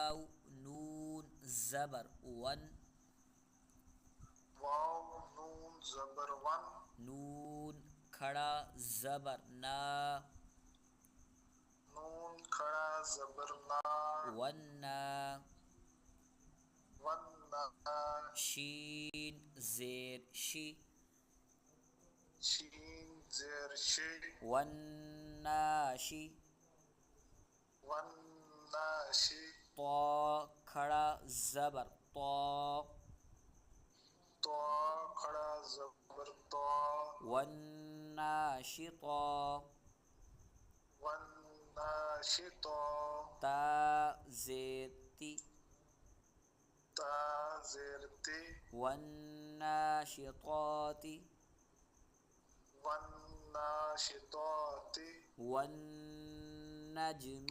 واو نون زبر ون، واو نون زبر ون، نون کھڑا زبر نا، نون کھڑا زبر نا، ونا، ونا، شین زیر شی، شین زیر شی، والناشی، والناشی، طا کھڑا زبر طا، طا کھڑا زبر طا، والناشطا، والناشطا، تا زیر تی، تا زیر تی، والناشطات، والناشطات، والنجم،